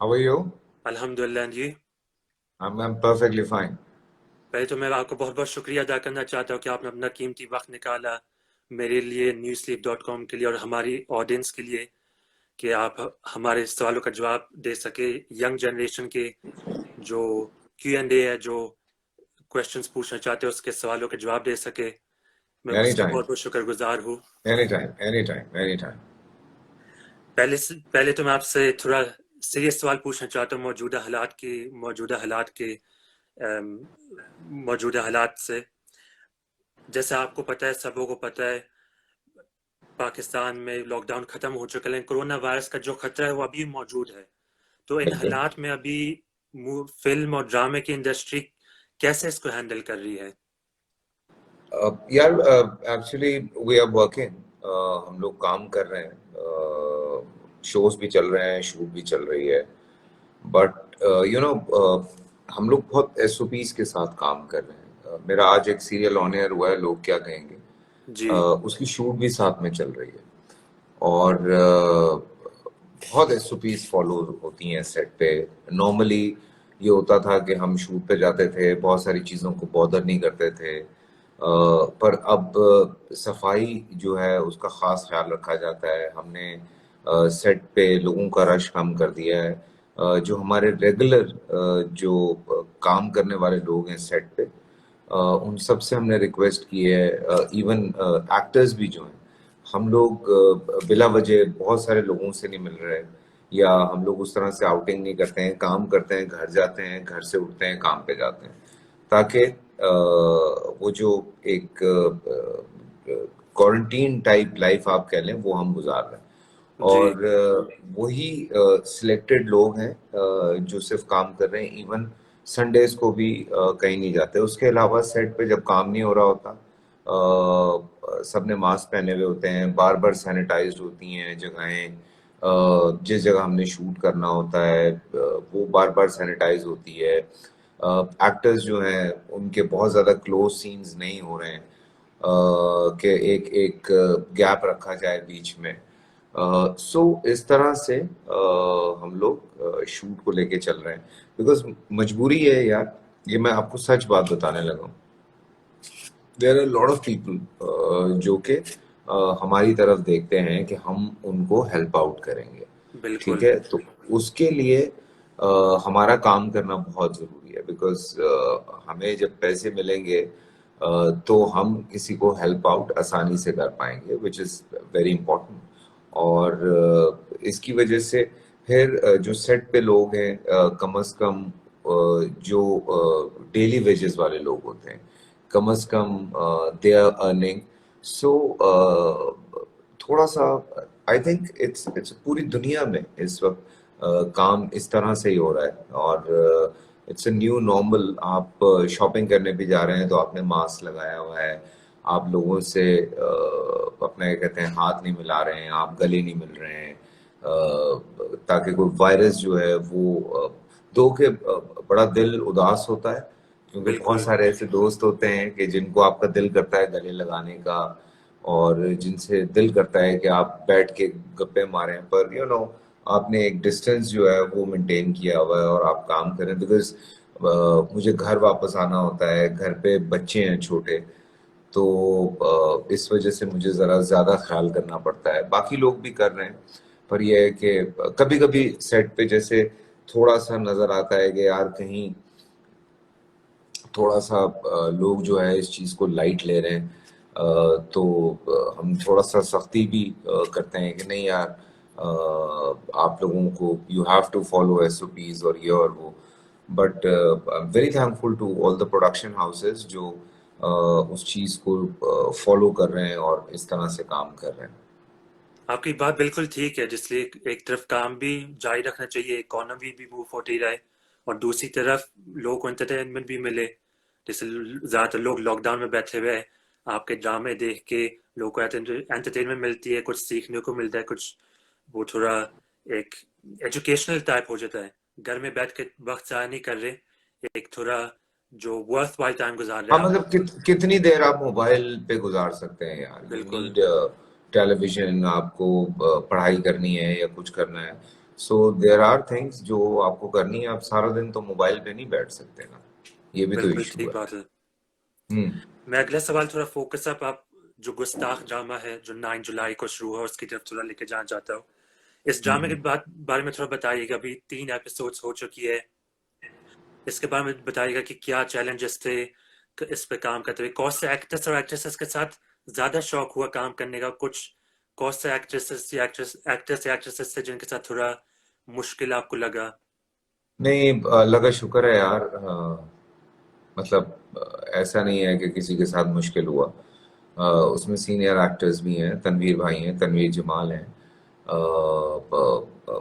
How are you? अल्हम्दुलिल्लाह जी। I'm perfectly fine. पहले तो मैं आपको बहुत बहुत शुक्रिया अदा करना चाहता हूँ कि आपने अपना कीमती वक्त निकाला मेरे लिए, newsleaf.com के लिए और हमारी ऑडियंस के लिए, कि आप हमारे सवालों का जवाब दे सके। यंग जनरेशन के जो Q&A है, जो क्वेश्चंस पूछना चाहते हैं, उसके सवालों के जवाब दे सके। मैं उसका Anytime, बहुत बहुत शुक्रगुजार हूँ। anytime. पहले तो मैं आपसे थोड़ा सीरियस सवाल पूछना चाहता हूँ अम, मौजूदा हालात से। जैसा आपको पता है, सबों को पता है, पाकिस्तान में लॉकडाउन खत्म हो चुका है, लेकिन कोरोना वायरस का जो खतरा है वो अभी मौजूद है। तो इन बिल्कुल। हालात में अभी फिल्म और ड्रामे की इंडस्ट्री कैसे इसको हैंडल कर रही है? यार, एक्चुअली वी आर वर्किंग। हम लोग काम कर रहे हैं, शोज भी चल रहे हैं, शूट भी चल रही है। बट यू नो, हम लोग बहुत एसओपीज के साथ काम कर रहे हैं। मेरा आज एक सीरियल ऑन एयर हुआ है, लोग क्या कहेंगे। जी। उसकी शूट भी साथ में चल रही है। और बहुत एसओपीज फॉलो होती हैं सेट पे। नॉर्मली ये होता था कि हम शूट पे जाते थे, बहुत सारी चीज़ों को बॉदर नहीं करते थे। पर अब सफाई जो है उसका खास ख्याल रखा जाता है। हमने सेट पे लोगों का रश कम कर दिया है। जो हमारे रेगुलर जो काम करने वाले लोग हैं सेट पे, उन सब से हमने रिक्वेस्ट की है। इवन एक्टर्स भी जो हैं, हम लोग बिला वजह बहुत सारे लोगों से नहीं मिल रहे, या हम लोग उस तरह से आउटिंग नहीं करते हैं। काम करते हैं, घर जाते हैं, घर से उठते हैं, काम पे जाते हैं, ताकि वो जो एक क्वारंटीन टाइप लाइफ आप कह लें, वो हम गुजार रहे हैं। जी। और वही सिलेक्टेड लोग हैं जो सिर्फ काम कर रहे हैं। इवन संडेज को भी कहीं नहीं जाते। उसके अलावा सेट पे जब काम नहीं हो रहा होता, सबने मास्क पहने हुए होते हैं, बार बार सैनिटाइज्ड होती हैं जगहें। जिस जगह हमने शूट करना होता है वो बार बार सैनिटाइज होती है। एक्टर्स जो हैं उनके बहुत ज़्यादा क्लोज सीन्स नहीं हो रहे हैं, कि एक एक गैप रखा जाए बीच में। सो इस तरह से हम लोग शूट को लेके चल रहे हैं, बिकॉज मजबूरी है यार। ये मैं आपको सच बात बताने लगा हूँ। There are lot of people जो कि हमारी तरफ देखते हैं कि हम उनको हेल्प आउट करेंगे। ठीक बिल्कुल। है, तो उसके लिए हमारा काम करना बहुत ज़रूरी है, बिकॉज हमें जब पैसे मिलेंगे तो हम किसी को हेल्प आउट आसानी से कर पाएंगे, विच इज़ वेरी इम्पोर्टेंट। और इसकी वजह से फिर जो सेट पे लोग हैं, कम अज़ कम जो डेली वेजेस वाले लोग होते हैं, कम से कम दे आर अर्निंग। सो थोड़ा सा, आई थिंक इट्स पूरी दुनिया में इस वक्त काम इस तरह से ही हो रहा है। और इट्स अ न्यू नॉर्मल। आप शॉपिंग करने भी जा रहे हैं तो आपने मास्क लगाया हुआ है। आप लोगों से अपना क्या कहते हैं, हाथ नहीं मिला रहे हैं, आप गले नहीं मिल रहे हैं, ताकि कोई वायरस जो है वो दो के बड़ा दिल उदास होता है, क्योंकि बहुत बिल्कुल। सारे ऐसे दोस्त होते हैं कि जिनको आपका दिल करता है गले लगाने का, और जिनसे दिल करता है कि आप बैठ के गप्पे मारें, पर आपने एक डिस्टेंस जो है वो मेंटेन किया हुआ है और आप काम करें। बिकॉज मुझे घर वापस आना होता है, घर पे बच्चे हैं छोटे, तो इस वजह से मुझे ज़रा ज़्यादा ख्याल करना पड़ता है। बाकी लोग भी कर रहे हैं, पर यह है कि कभी कभी सेट पे जैसे थोड़ा सा नज़र आता है कि यार कहीं थोड़ा सा लोग जो है इस चीज़ को लाइट ले रहे हैं, तो हम थोड़ा सा सख्ती भी करते हैं कि नहीं यार, आप लोगों को you have to follow SOPs और ये और वो। But I am very thankful to all the production houses जो उस चीज़ को फॉलो कर रहे हैं और इस तरह से काम कर रहे हैं। आपकी बात बिल्कुल ठीक है, जिसलिए एक तरफ काम भी जारी रखना चाहिए, इकोनॉमी भी मूव होती रहे, और दूसरी तरफ लोगों को एंटरटेनमेंट भी मिले। जैसे ज्यादातर लोग लॉकडाउन में बैठे हुए हैं, आपके ड्रामे देख के लोगों को एंटरटेनमेंट मिलती है, कुछ सीखने को मिलता है, कुछ वो थोड़ा एक एजुकेशनल टाइप हो जाता है। घर में बैठ के वक्त जाया नहीं कर रहे, एक थोड़ा जो वर्थ वाइल टाइम गुजार रहे हाँ, हैं आप। मतलब कितनी देर आप मोबाइल पे गुजार सकते हैं यार। यू बिल्कुल। Need television. आपको पढ़ाई करनी है या कुछ करना है, सो देयर आर थिंग्स जो आपको करनी है। आप सारा दिन तो मोबाइल पे नहीं बैठ सकते ना, ये भी तो बिल्कुल इशू ठीक है। बात है। हम्म। मैं अगला सवाल थोड़ा फोकस अप आप जो गुस्ताख ड्रामा है जो 9 जुलाई को शुरू हुआ उसकी तरफ थोड़ा लेके जाना चाहता हूँ। इस ड्रामे के हम्म। बारे में थोड़ा बताइएगा। अभी 3 एपिसोड्स हो चुकी है। इसके बारे में बताइएगा कि क्या चैलेंजेस थे इस पे काम करते हुए। कौन से एक्टर्स और एक्ट्रेसेस के साथ ज्यादा शौक हुआ काम करने का, कुछ कौन से एक्टर्स या एक्ट्रेसेस थे जिनके साथ थोड़ा मुश्किल आपको लगा। नहीं, अल्लाह का शुक्र है यार। मतलब ऐसा नहीं है कि किसी के साथ मुश्किल हुआ। उसमें सीनियर एक्टर्स भी हैं, तनवीर भाई हैं, तनवीर जमाल हैं,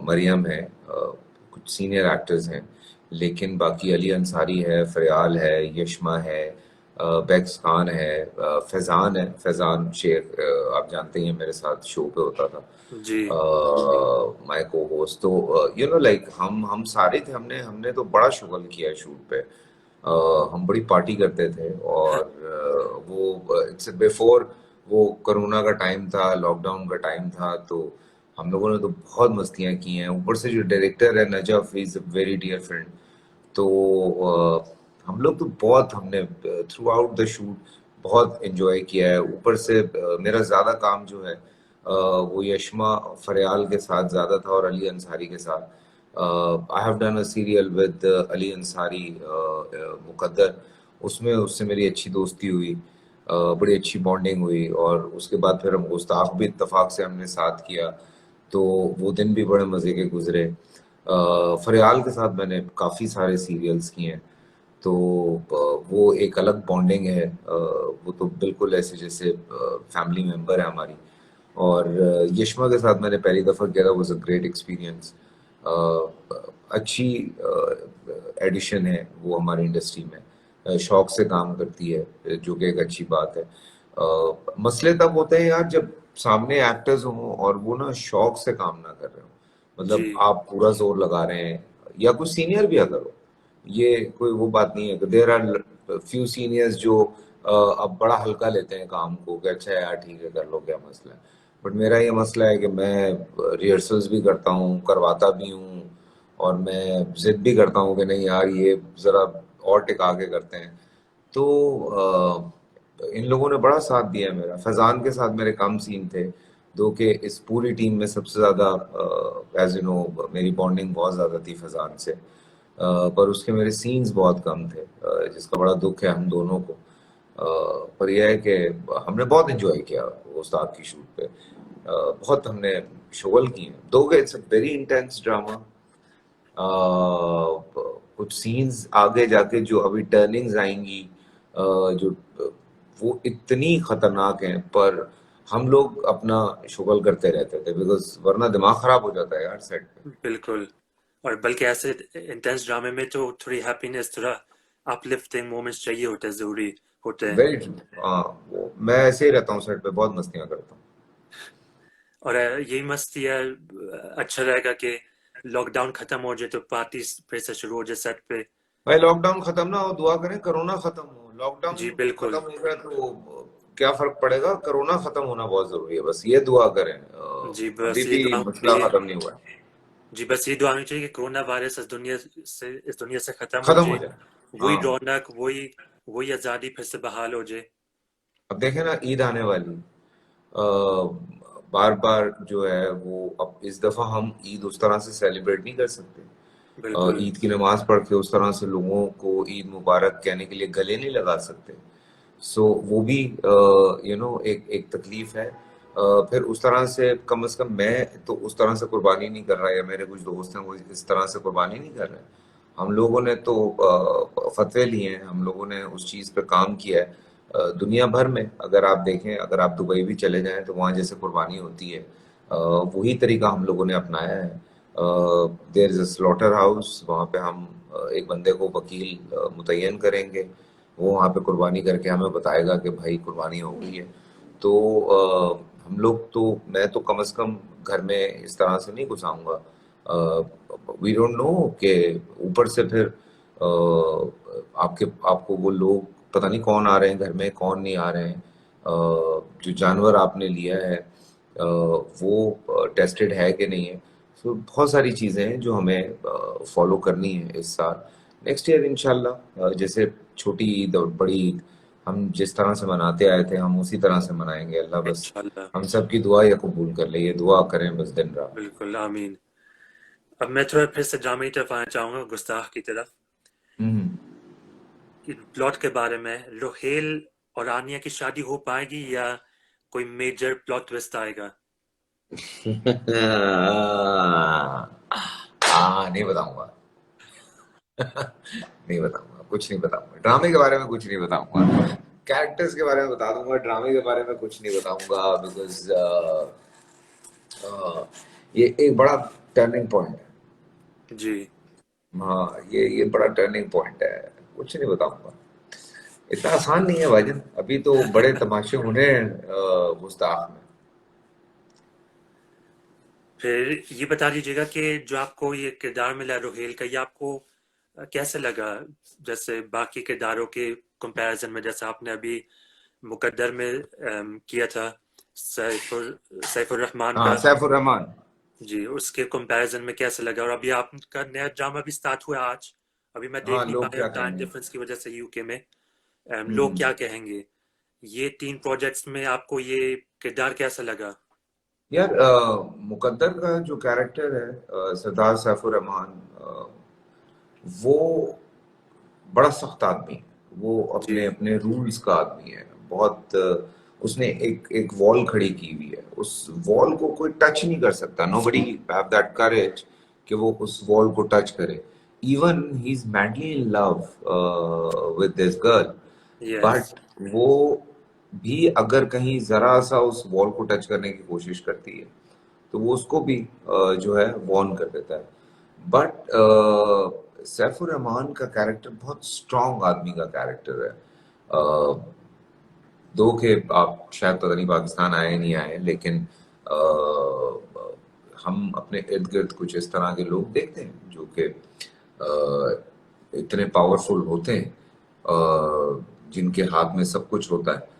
मरियम है, कुछ सीनियर एक्टर्स हैं। लेकिन बाकी अली अंसारी है, फरियाल है, यशमा है, बैक्स खान है, फैज़ान है, फैज़ान शेख, आप जानते ही हैं, मेरे साथ शो पे होता था जी माय को होस्ट। तो यू नो लाइक हम सारे थे, हमने हमने तो बड़ा शुगल किया शूट पे। हम बड़ी पार्टी करते थे। और वो इट्स बिफोर वो कोरोना का टाइम था, लॉकडाउन का टाइम था। तो हम लोगों ने तो बहुत मस्तियां की हैं। ऊपर से जो डायरेक्टर है Najaf, is a very dear friend. तो हम लोग तो बहुत हमने थ्रू आउट द शूट बहुत एंजॉय किया है। ऊपर से मेरा ज़्यादा काम जो है वो यशमा फरियाल के साथ ज़्यादा था और अली अंसारी के साथ। I have done a serial with Ali Ansari, Muqaddar. उसमें उससे मेरी अच्छी दोस्ती हुई, बड़ी अच्छी बॉन्डिंग हुई। और उसके बाद फिर हम गुस्ताख भी इत्तेफाक से हमने साथ किया। तो वो दिन भी बड़े मज़े के गुजरे। फरियाल के साथ मैंने काफ़ी सारे सीरियल्स किए हैं। तो वो एक अलग बॉन्डिंग है। वो तो बिल्कुल ऐसे जैसे फैमिली मेंबर है हमारी। और यशमा के साथ मैंने पहली दफ़ा किया था, वाज अ ग्रेट एक्सपीरियंस। अच्छी एडिशन है वो हमारी इंडस्ट्री में। शौक से काम करती है, जो कि एक अच्छी बात है। मसले तब होते हैं यार जब सामने एक्टर्स हों और वो ना शौक से काम ना कर रहे हो। जी मतलब आप पूरा जोर लगा रहे हैं, या कुछ सीनियर भी अगर हो, ये कोई वो बात नहीं है। देर आर फ्यू सीनियर्स जो अब बड़ा हल्का लेते हैं काम को, कि अच्छा यार ठीक है कर लो, क्या मसला है। बट मेरा ये मसला है कि मैं रिहर्सल्स भी करता हूँ, करवाता भी हूँ, और मैं जिद भी करता हूँ कि नहीं यार ये ज़रा और टिका के करते हैं। तो इन लोगों ने बड़ा साथ दिया है मेरा। फैज़ान के साथ मेरे कम सीन थे, दो कि इस पूरी टीम में सबसे ज़्यादा एज यू नो मेरी बॉन्डिंग बहुत ज़्यादा थी फैज़ान से। पर उसके मेरे सीन्स बहुत कम थे, जिसका बड़ा दुख है हम दोनों को। पर यह है कि हमने बहुत एंजॉय किया उस्ताद की शूट पे। बहुत हमने शुगल की हैं, दो it's a very intense drama. कुछ सीन्स आगे जाके जो अभी टर्निंग्स आएंगी, जो वो इतनी खतरनाक हैं। पर हम लोग अपना शुगल करते रहते थे, बिकॉज वरना दिमाग खराब हो जाता है यार सेट पे। बिल्कुल। और बल्कि ऐसे इंटेंस ड्रामे में तो थोड़ी हैप्पीनेस, थोड़ा अपलिफ्टिंग मोमेंट्स चाहिए होते हैं, जरूरी होते हैं। Very true. हाँ, वो मैं ऐसे ही रहता हूँ सेट पे, बहुत मस्तियाँ करता हूँ। और यही मस्ती है। अच्छा रहेगा कि लॉकडाउन खत्म हो जाए तो पार्टी फिर से शुरू हो जाए सेट पे। भाई लॉकडाउन खत्म ना हो, दुआ करें कोरोना खत्म हो। लॉकडाउन जी बिल्कुल। खत्म हो गया तो क्या फर्क पड़ेगा, कोरोना खत्म होना बहुत जरूरी है, बस ये दुआ करें। जी बस अभी ये भी दुआ होनी मसला चाहिए। खत्म नहीं हुआ है। जी बस ये दुआ होनी चाहिए कि कोरोना वायरस इस दुनिया से खत्म हो खत्म हो जाए। जाए। वही हाँ। रौनक, वही वही आजादी फिर से बहाल हो जाए। अब देखें ना, ईद आने वाली, बार बार जो है वो, अब इस दफा हम ईद उस तरह से सेलिब्रेट नहीं कर सकते। बिल्कुल ईद की नमाज पढ़ के उस तरह से लोगों को ईद मुबारक कहने के लिए गले नहीं लगा सकते। सो वो भी यू नो एक एक तकलीफ है। फिर उस तरह से कम मैं तो उस तरह से कुर्बानी नहीं कर रहा, या मेरे कुछ दोस्त हैं वो इस तरह से कुर्बानी नहीं कर रहे। हम लोगों ने तो फतवे लिए हैं, हम लोगों ने उस चीज़ पे काम किया है। दुनिया भर में अगर आप देखें, अगर आप दुबई भी चले जाएं तो वहाँ जैसे कुर्बानी होती है, वही तरीका हम लोगों ने अपनाया है। There is a slaughterhouse, वहाँ पे हम एक बंदे को वकील मुतय्यन करेंगे। वो वहाँ पे कुर्बानी करके हमें बताएगा कि भाई कुर्बानी हो गई है। तो हम लोग तो, मैं तो कम से कम घर में इस तरह से नहीं घुसाऊंगा। वी डोंट नो कि ऊपर से फिर आपको वो लोग पता नहीं कौन आ रहे हैं घर में, कौन नहीं आ रहे हैं। जो जानवर आपने लिया है वो टेस्टेड है कि नहीं है। तो बहुत सारी चीज़ें हैं जो हमें फॉलो करनी है इस साल। नेक्स्ट ईयर इंशाल्लाह जैसे छोटी ईद और बड़ी ईद हम जिस तरह से मनाते आए थे हम उसी तरह से मनाएंगे। अल्लाह बस इंशाल्लाह। हम सब की दुआ या कबूल कर ले, ये दुआ करें बस दिन रात। बिल्कुल आमीन। अब मैं थोड़ा फिर से ड्रामे की तरफ आना चाहूंगा, गुस्ताख की तरफ। हम्म। कि प्लॉट के बारे में, रोहेल और आनिया की शादी हो पाएगी या कोई मेजर प्लॉट ट्विस्ट आएगा? नहीं बताऊंगा। नहीं बताऊंगा, कुछ नहीं बताऊंगा, ड्रामे के बारे में कुछ नहीं बताऊंगा। कैरेक्टर्स के बारे में बता दूंगा, ड्रामे के बारे में कुछ नहीं बताऊंगा बिकॉज ये एक बड़ा टर्निंग पॉइंट है। जी। हाँ, ये बड़ा टर्निंग पॉइंट है। कुछ नहीं बताऊंगा, इतना आसान नहीं है भाईजान, अभी तो बड़े तमाशे होने हैं गुस्ताख में। फिर ये बता दीजिएगा कि जो आपको ये किरदार मिला रोहेल का, ये आपको कैसे लगा? जैसे बाकी किरदारों के कंपैरिजन में, जैसे आपने अभी मुकद्दर में किया था सैफुर रहमान हाँ, का। सैफुर रहमान। जी, उसके कंपैरिजन में कैसे लगा? और अभी आपका नया ड्रामा भी स्टार्ट हुआ आज। अभी मैं हाँ, देख नहीं लोग पाया क्या टाइम कहेंगे। डिफरेंस की वजह से यूके में। लोग हम्म। क्या कहेंगे? ये 3 प्रोजेक्ट्स में आपको ये किरदार कैसा लगा? यार मुकद्दर का जो कैरेक्टर है सरदार सैफुर रहमान, वो बड़ा सख्त आदमी है। वो अपने जी, अपने रूल्स का आदमी है बहुत। उसने एक एक वॉल खड़ी की हुई है, उस वॉल को कोई टच नहीं कर सकता। नोबडी हैव दैट करेज कि वो उस वॉल को टच करे। Even he is madly in love with this girl, yes, but वो भी अगर कहीं जरा सा उस वॉल को टच करने की कोशिश करती है तो वो उसको भी जो है वॉर्न कर देता है। बट सैफुर रहमान का कैरेक्टर बहुत स्ट्रांग आदमी का कैरेक्टर है। दो के आप शायद पता नहीं पाकिस्तान आए नहीं आए, लेकिन अ, हम अपने इर्द गिर्द कुछ इस तरह के लोग देखते हैं जो कि इतने पावरफुल होते हैं, जिनके हाथ में सब कुछ होता है।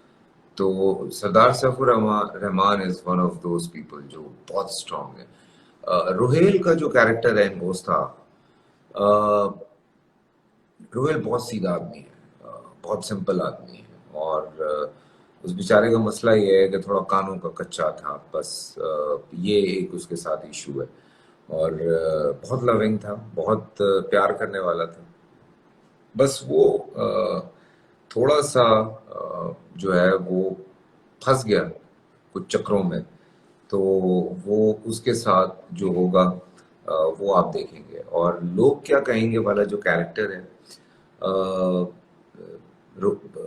तो Sardar Saifur Rahman is one of those people जो बहुत स्ट्रांग है। रोहेल का जो कैरेक्टर है इंगोस्ता, रोहेल बहुत सीधा आदमी है, बहुत सिंपल आदमी है। और उस बेचारे का मसला ये है कि थोड़ा कानों का कच्चा था बस। ये एक उसके साथ इशू है। और बहुत लविंग था, बहुत प्यार करने वाला था। बस वो थोड़ा सा जो है वो फंस गया कुछ चक्रों में। तो वो उसके साथ जो होगा वो आप देखेंगे। और लोग क्या कहेंगे वाला जो कैरेक्टर है,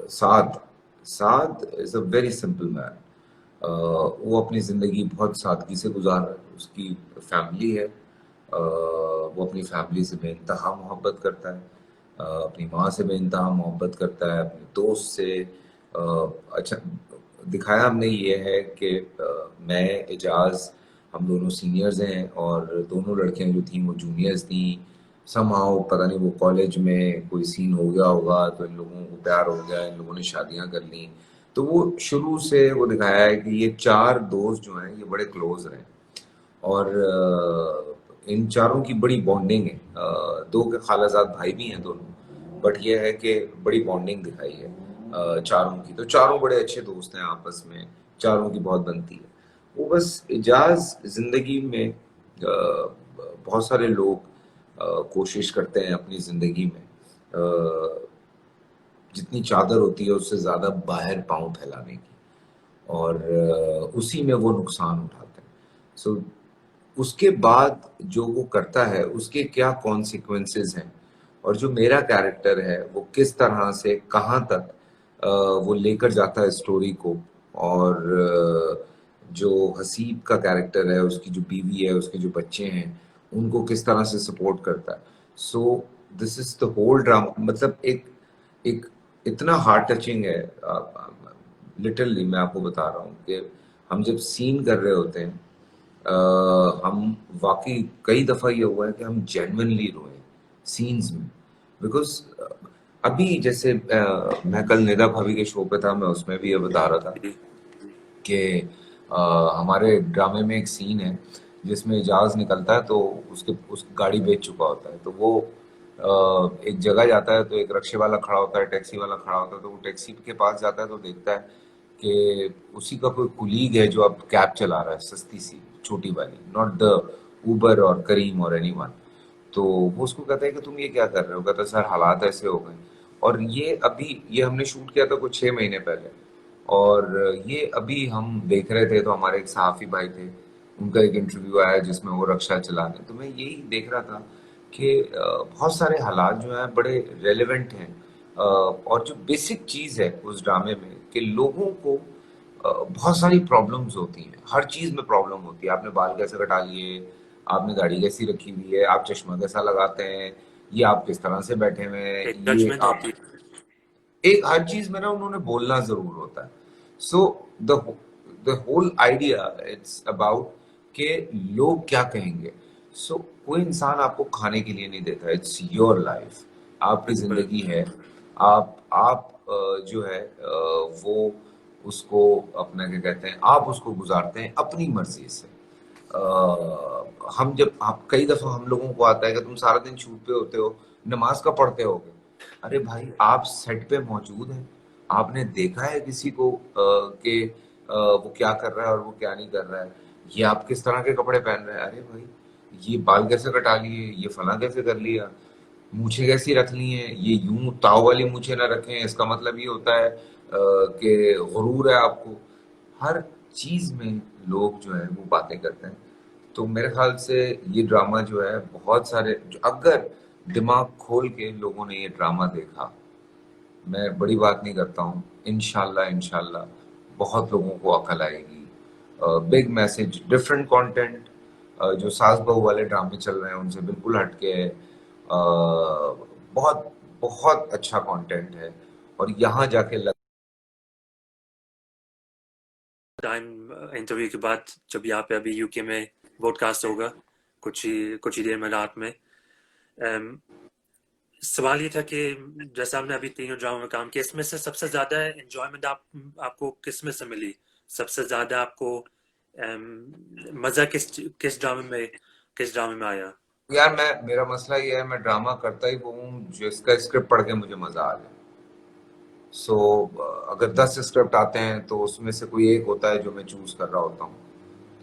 Saad, Saad is a very simple man. वो अपनी ज़िंदगी बहुत सादगी से गुजार रहा है। उसकी फैमिली है, वो अपनी फैमिली से बेइंतहा मोहब्बत करता है, अपनी माँ से बेइंतहा मोहब्बत करता है, अपने दोस्त से। अच्छा, दिखाया हमने ये है कि मैं एजाज, हम दोनों सीनियर्स हैं और दोनों लड़कियां जो थी वो जूनियर्स थी। समहाउ पता नहीं वो कॉलेज में कोई सीन हो गया होगा तो इन लोगों को प्यार हो गया, इन लोगों ने शादियां कर ली। तो वो शुरू से वो दिखाया है कि ये चार दोस्त जो हैं ये बड़े क्लोज रहे। और इन चारों की बड़ी बॉन्डिंग है। दो के खालाजाद भाई भी हैं दोनों, बट ये है कि बड़ी बॉन्डिंग दिखाई है चारों की। तो चारों बड़े अच्छे दोस्त हैं आपस में, चारों की बहुत बनती है। वो बस एजाज जिंदगी में बहुत सारे लोग कोशिश करते हैं अपनी जिंदगी में जितनी चादर होती है उससे ज्यादा बाहर पांव फैलाने की, और उसी में वो नुकसान उठाते हैं। सो उसके बाद जो वो करता है उसके क्या कॉन्सिक्वेंसेस हैं, और जो मेरा कैरेक्टर है वो किस तरह से कहाँ तक वो लेकर जाता है स्टोरी को। और जो हसीब का कैरेक्टर है, उसकी जो बीवी है, उसके जो बच्चे हैं, उनको किस तरह से सपोर्ट करता है। So this is the whole drama. मतलब एक एक इतना हार्ट टचिंग है। लिटरली मैं आपको बता रहा हूँ कि हम जब सीन कर रहे होते हैं, हम वाकई कई दफा ये हुआ है कि हम जेन्युइनली रोए सीन्स में। बिकॉज अभी जैसे मैं कल निदा भाभी के शो पे था, मैं उसमें भी ये बता रहा था जी, कि हमारे ड्रामे में एक सीन है जिसमें एजाज निकलता है तो उस गाड़ी बेच चुका होता है, तो वो एक जगह जाता है तो एक रक्शे वाला खड़ा होता है, टैक्सी वाला खड़ा होता है, तो वो टैक्सी के पास जाता है तो देखता है कि उसी का कोई कुलीग है जो अब कैब चला रहा है, सस्ती सी छोटी वाली, नॉट द उबर और करीम और एनीवन। तो वो उसको कहता है कि तुम ये क्या कर रहे हो? कहता है सर हालात ऐसे हो गए। और ये हमने शूट किया था कुछ 6 महीने पहले, और ये अभी हम देख रहे थे तो हमारे एक सहाफी भाई थे, उनका एक इंटरव्यू आया जिसमें वो रक्षा चला रहे, तो मैं यही देख रहा था कि बहुत सारे हालात जो हैं बड़े रेलेवेंट हैं। और जो बेसिक चीज़ है उस ड्रामे में कि लोगों को बहुत सारी प्रॉब्लम्स होती हैं, हर चीज़ में प्रॉब्लम होती है। आपने बाल कैसे कटा लिए, आपने दाढ़ी कैसी रखी हुई है, आप चश्मा कैसा लगाते हैं, ये आप किस तरह से बैठे हुए हैं, एक ये जजमेंट आप होती है। एक हर चीज में ना उन्होंने बोलना जरूर होता है। So the the whole idea it's about कि लोग क्या कहेंगे। सो कोई इंसान आपको खाने के लिए नहीं देता, इट्स योर लाइफ, आपकी बिल्कुल। जिंदगी है। आप जो है वो उसको अपना क्या कहते हैं, आप उसको गुजारते हैं अपनी मर्जी से। हम जब आप कई दफा हम लोगों को आता है कि तुम सारा दिन छूट पे होते हो, नमाज का पढ़ते होगे। अरे भाई आप सेट पे मौजूद हैं, आपने देखा है किसी को कि वो क्या कर रहा है और वो क्या नहीं कर रहा है, ये आप किस तरह के कपड़े पहन रहे हैं, अरे भाई ये बाल कैसे कटा लिए, ये फला कैसे कर लिया, मूछें कैसी रख ली हैं, ये यूं ताव वाली मूछें ना रखें, इसका मतलब ये होता है कि गुरूर है आपको। हर चीज में लोग जो है वो बातें करते हैं। तो मेरे ख्याल से ये ड्रामा जो है बहुत सारे अगर दिमाग खोल के लोगों ने ये ड्रामा देखा, मैं बड़ी बात नहीं करता हूँ, इंशाल्लाह इंशाल्लाह बहुत लोगों को अकल आएगी। बिग मैसेज, डिफरेंट कंटेंट, जो सास बहू वाले ड्रामे चल रहे हैं उनसे बिल्कुल हटके है। बहुत बहुत अच्छा कंटेंट है, और यहाँ जाके लग टाइम इंटरव्यू के बाद जब यहाँ पे अभी यूके में पॉडकास्ट होगा कुछ ही देर में रात में। अम, सवाल ये था कि जैसा आपने अभी तीनों ड्रामा में काम किया, इसमें से सबसे ज्यादा एंजॉयमेंट आपको किस में से मिली? सबसे ज्यादा आपको मजा किस ड्रामे में आया? यार मैं मेरा मसला ये है, मैं ड्रामा करता ही वो हूँ जिसका स्क्रिप्ट पढ़ के मुझे मजा आ जाए। सो अगर 10 स्क्रिप्ट आते हैं तो उसमें से कोई एक होता है जो मैं चूज कर रहा होता हूँ।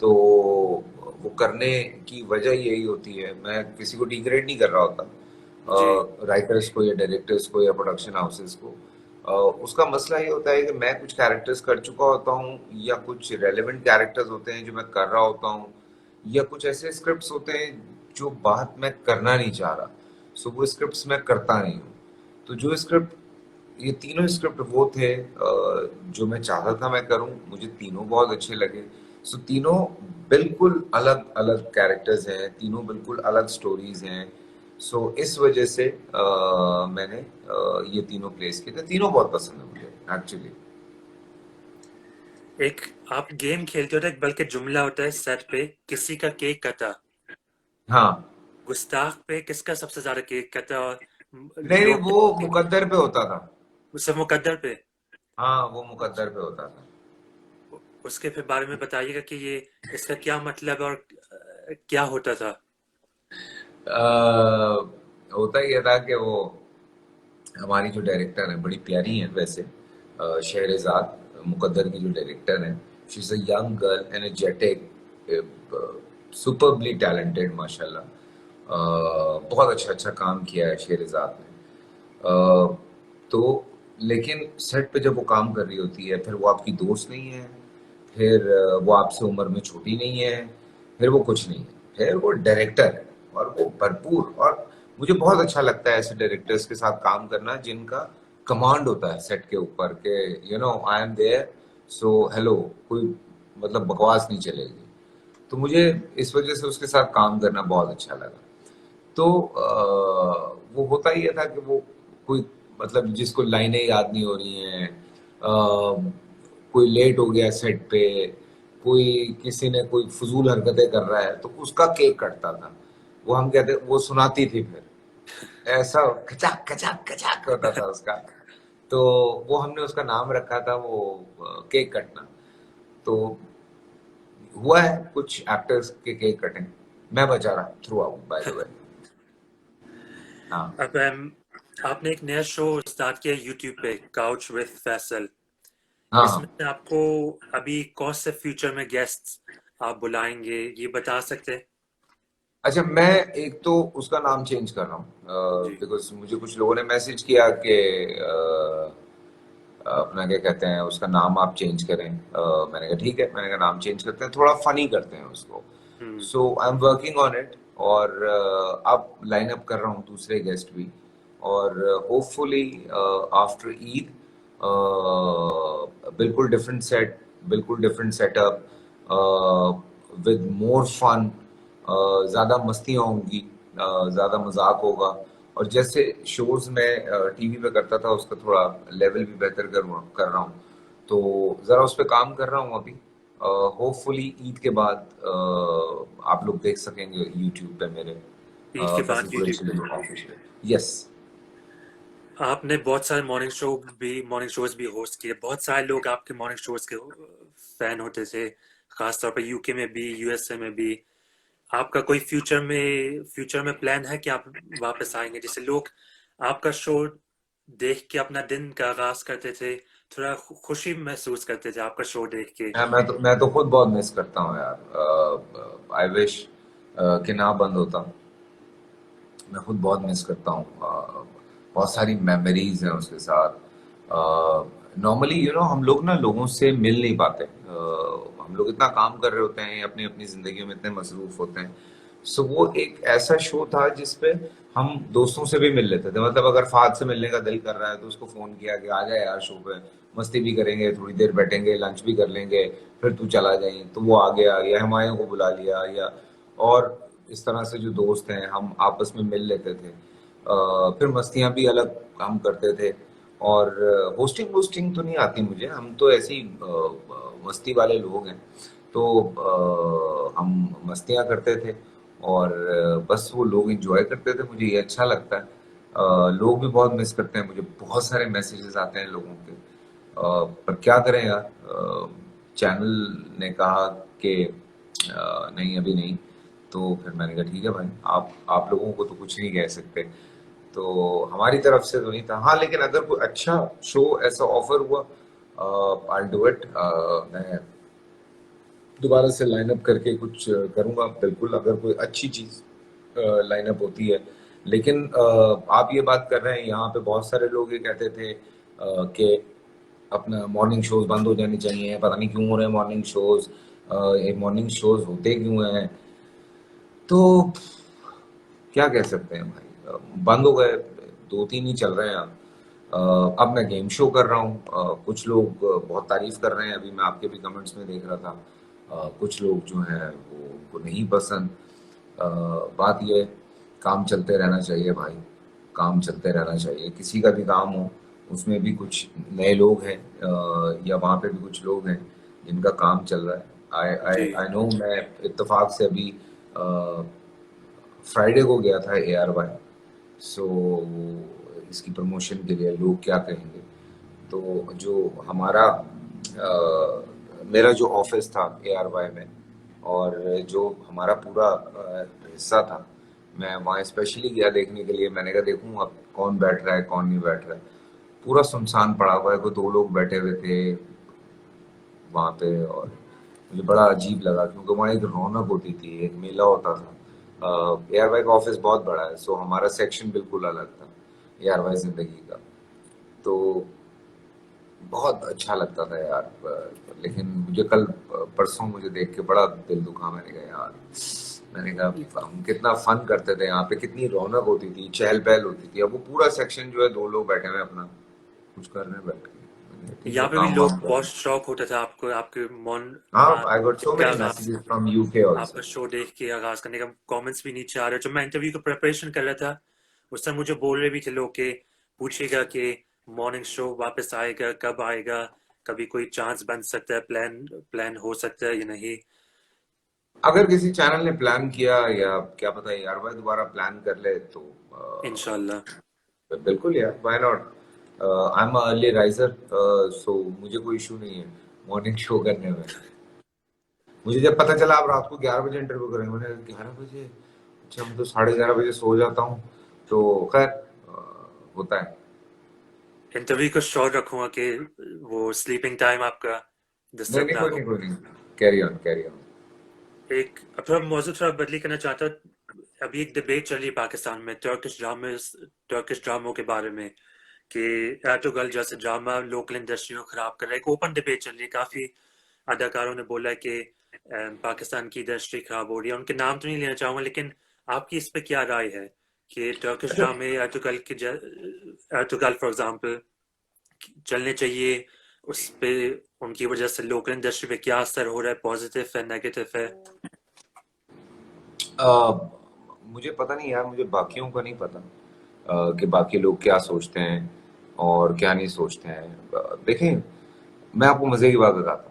तो वो करने की वजह यही होती है, मैं किसी को डिग्रेड नहीं कर रहा जी। होता, राइटर्स को या डायरेक्टर्स को या प्रोडक्शन हाउसेस को। उसका मसला ये होता है कि मैं कुछ कैरेक्टर्स कर चुका होता हूँ, या कुछ रेलेवेंट कैरेक्टर्स होते हैं जो मैं कर रहा होता हूँ, या कुछ ऐसे स्क्रिप्ट्स होते हैं जो बात मैं करना नहीं चाह रहा, सो वो स्क्रिप्ट्स मैं करता नहीं हूँ। तो जो स्क्रिप्ट ये तीनों स्क्रिप्ट वो थे जो मैं चाहता था मैं करूं, मुझे तीनों बहुत अच्छे लगे। सो तीनों बिल्कुल अलग अलग कैरेक्टर्स हैं, तीनों बिल्कुल अलग स्टोरीज हैं। सो इस वजह से मैंने ये तीनों प्लेस किए थे, तीनों बहुत पसंद है मुझे एक्चुअली। एक आप गेम खेलते हो तो एक बल्कि जुमला होता है सेट पे, किसी का केक कटा। हाँ। गुस्ताख पे किसका सबसे ज्यादा केक कटा? और नहीं नहीं, लोग वो मुकद्दर पे होता था। उससे मुकद्दर पे। हाँ वो मुकद्दर पे होता था। उसके फिर बारे में बताइएगा कि ये इसका क्या मतलब है और क्या होता था? होता ही ये था कि वो हमारी जो डायरेक्टर है बड़ी प्यारी है वैसे, शहरजाद मुकद्दर की जो डायरेक्टर है, she is a young girl energetic, superbly talented माशाल्लाह। बहुत अच्छा अच्छा काम किया है शहरजाद ने। तो लेकिन सेट पे जब वो काम कर रही होती है, फिर वो आपकी दोस्त नहीं है, फिर वो आपसे उम्र में छोटी नहीं है, फिर वो कुछ नहीं है, फिर वो डायरेक्टर है, और वो भरपूर। और मुझे बहुत अच्छा लगता है ऐसे डायरेक्टर्स के साथ काम करना जिनका कमांड होता है सेट के ऊपर के, you know I am there, so hello, कोई मतलब बकवास नहीं चलेगी। तो मुझे इस वजह से उसके साथ काम करना बहुत अच्छा लगा। तो वो होता ही ये था कि वो कोई मतलब जिसको लाइनें याद नहीं हो रही हैं, कोई लेट हो गया सेट पे, कोई किसी ने कोई फजूल हरकतें कर रहा है तो उसका केक कटता था। वो हम कहते वो सुनाती थी, फिर ऐसा खचाक खचाक खचाक होता था उसका। तो वो हमने उसका नाम रखा था वो केक कटना। तो हुआ है कुछ एक्टर्स के केक कटिंग, मैं बचा रहा through out by the way. हाँ अब आपने एक नया शो स्टार्ट किया यूट्यूब पे, काउच विद फैसल। हाँ इसमें हाँ। से आपको अभी कौन से फ्यूचर में गेस्ट आप बुलाएंगे, ये बता सकते हैं? अच्छा, मैं एक तो उसका नाम चेंज कर रहा हूँ जी। बिकॉज मुझे कुछ लोगों ने मैसेज किया कि अपना क्या कहते हैं उसका नाम आप चेंज करें। मैंने कहा ठीक है, मैंने कहा नाम चेंज करते हैं, थोड़ा फनी करते हैं उसको। Hmm. So I am working on it, और अब लाइन अप कर रहा हूँ दूसरे गेस्ट भी, और होपफुली आफ्टर ईद बिल्कुल डिफरेंट सेट, बिल्कुल different setup, with more fun, ज़्यादा मस्तियाँ होंगी, ज़्यादा मजाक होगा, और जैसे शोज में टीवी पे करता था उसका थोड़ा लेवल भी बेहतर कर रहा हूँ। तो ज़रा उस पर काम कर रहा हूँ अभी। होपफुली ईद के बाद आप लोग देख सकेंगे यूट्यूब पे मेरे ईद के बाद फैसल यूट्यूब कुरैशी पे। ऑफिशियल। यस। आपने बहुत सारे मॉर्निंग शोज भी होस्ट किए, बहुत सारे लोग आपके मॉर्निंग शोज के फैन होते थे, खासतौर पर यूके में भी, यूएसए में भी। आपका कोई फ्यूचर में प्लान है कि आप वापस आएंगे, जैसे लोग आपका शो देख के अपना दिन का आगाज करते थे, थोड़ा खुशी महसूस करते थे आपका शो देख के। मैं तो खुद बहुत मिस करता हूँ यार। आई विश कि ना बंद होता। मैं खुद बहुत मिस करता हूँ। बहुत सारी मेमोरीज हैं उसके साथ। नॉर्मली हम लोग ना लोगों से मिल नहीं पाते। हम लोग इतना काम कर रहे होते हैं, अपनी अपनी जिंदगी में इतने मसरूफ होते हैं। सो वो एक ऐसा शो था जिसपे हम दोस्तों से भी मिल लेते थे। मतलब अगर फाद से मिलने का दिल कर रहा है तो उसको फोन किया कि आ जाए यार शो पे, मस्ती भी करेंगे, थोड़ी देर बैठेंगे, लंच भी कर लेंगे, फिर तू चला जाए, तो वो आ गया, या हमायों को बुला लिया, या और इस तरह से जो दोस्त हैं हम आपस में मिल लेते थे। फिर मस्तियां भी अलग हम करते थे। और होस्टिंग वोस्टिंग तो नहीं आती मुझे, हम तो ऐसी मस्ती वाले लोग हैं। तो हम मस्तियां करते थे, और बस वो लोग एंजॉय करते थे, मुझे ये अच्छा लगता है। लोग भी बहुत मिस करते हैं, मुझे बहुत सारे मैसेजेस आते हैं लोगों के। पर क्या करें यार, चैनल ने कहा कि नहीं अभी नहीं। तो फिर मैंने कहा ठीक है भाई, आप लोगों को तो कुछ नहीं कह सकते। तो हमारी तरफ से तो नहीं था। हाँ, लेकिन अगर कोई अच्छा शो ऐसा ऑफर हुआ, आई डू इट। मैं दोबारा से लाइनअप करके कुछ करूंगा बिल्कुल, अगर कोई अच्छी चीज लाइनअप होती है। लेकिन आप ये बात कर रहे हैं, यहाँ पे बहुत सारे लोग ये कहते थे कि अपना मॉर्निंग शोज बंद हो जाने चाहिए, पता नहीं क्यों हो रहे हैं मॉर्निंग शोज, ये मॉर्निंग शोज होते क्यों हैं। तो क्या कह सकते हैं भाई, बंद हो गए, दो तीन ही चल रहे हैं अब। अब मैं गेम शो कर रहा हूँ। कुछ लोग बहुत तारीफ कर रहे हैं, अभी मैं आपके भी कमेंट्स में देख रहा था। कुछ लोग जो हैं वो उनको नहीं पसंद। अ, बात ये है, काम चलते रहना चाहिए भाई, काम चलते रहना चाहिए, किसी का भी काम हो उसमें भी कुछ नए लोग हैं, या वहाँ पे भी कुछ लोग हैं जिनका काम चल रहा है। आई जी। आई आई नो, मैं इत्तेफाक से अभी फ्राइडे को गया था ARY। सो इसकी प्रमोशन के लिए लोग क्या कहेंगे। तो जो हमारा मेरा जो ऑफिस था ARY में, और जो हमारा पूरा हिस्सा था, मैं वहाँ स्पेशली गया देखने के लिए। मैंने कहा देखूँ अब कौन बैठ रहा है कौन नहीं बैठ रहा है। पूरा सुनसान पड़ा हुआ है, कोई दो लोग बैठे हुए थे वहाँ पे, और मुझे बड़ा अजीब लगा क्योंकि वहाँ एक रौनक होती थी, एक मेला होता था। ARY का ऑफिस बहुत बड़ा है, सो हमारा सेक्शन बिल्कुल अलग था ARY जिंदगी का। तो बहुत अच्छा लगता था यार। लेकिन मुझे कल परसों मुझे देख के बड़ा दिल दुखा। मैंने कहा यार, मैंने कहा हम कितना फन करते थे यहाँ पे, कितनी रौनक होती थी, चहल पहल होती थी। अब वो पूरा सेक्शन जो है दो लोग बैठे हुए हैं अपना कुछ कर रहे हैं बैठ के। मैंने कहा, ठीक है यहाँ पे भी काम लोग वाम कर। बहुत शौक होता था आपको, आपके हाँ, आ, आई गॉट सो दिन का मेनी आगाज, मैसेजेस फ्रॉम UK आपका आल्सो। शो देख के आगाज करने का। कमेंट्स भी नीचे आ रहे, जब मैं इंटरव्यू का प्रिपरेशन कर रहा था उस समय मुझे बोल रहे भी थे लोग के, पूछेगा कि मॉर्निंग शो वापस आएगा, कब आएगा, कभी कोई चांस बन सकता है, प्लान प्लान हो सकता है या नहीं। अगर किसी चैनल ने प्लान किया, या क्या पता यार भाई दोबारा प्लान कर ले, तो इंशाल्लाह। बिल्कुल यार, why not. I am early riser, so मुझे कोई इशू नहीं है मॉर्निंग शो करने में। मुझे जब पता चला आप रात को 11 बजे इंटरव्यू करेंगे, मैंने 11 बजे, अच्छा मैं तो 11:30 बजे सो जाता हूँ। तो खैर होता है। इंटरव्यू को शॉर्ट रखूंगा कि वो स्लीपिंग टाइम आपका नहीं डिस्टर्ब नहीं, ना कोई हो। नहीं कोई नहीं, कैरी ऑन कैरी ऑन। एक अब थोड़ा मौजूद थोड़ा बदली करना चाहता हूँ। अभी एक डिबेट चल रही है पाकिस्तान में टर्किश ड्रामों के बारे में कि एर्टुगल जैसे ड्रामा लोकल इंडस्ट्री को खराब कर रहा है। एक ओपन डिबेट चल रही है, काफी अदाकारों ने बोला है कि पाकिस्तान की इंडस्ट्री खराब हो रही है। उनके नाम तो नहीं लेना चाहूंगा, लेकिन आपकी इस पे क्या राय है कि टर्किश अच्छा, ड्रामे एर्टुगल फॉर एग्जांपल चलने चाहिए? उस पे उनकी वजह से लोकल इंडस्ट्री पे क्या असर हो रहा है, पॉजिटिव है नेगेटिव है? अ, मुझे पता नहीं यार, मुझे बाकियों का नहीं पता कि बाकी लोग क्या सोचते हैं और क्या नहीं सोचते हैं। देखें, मैं आपको मज़े की बात बताता हूँ।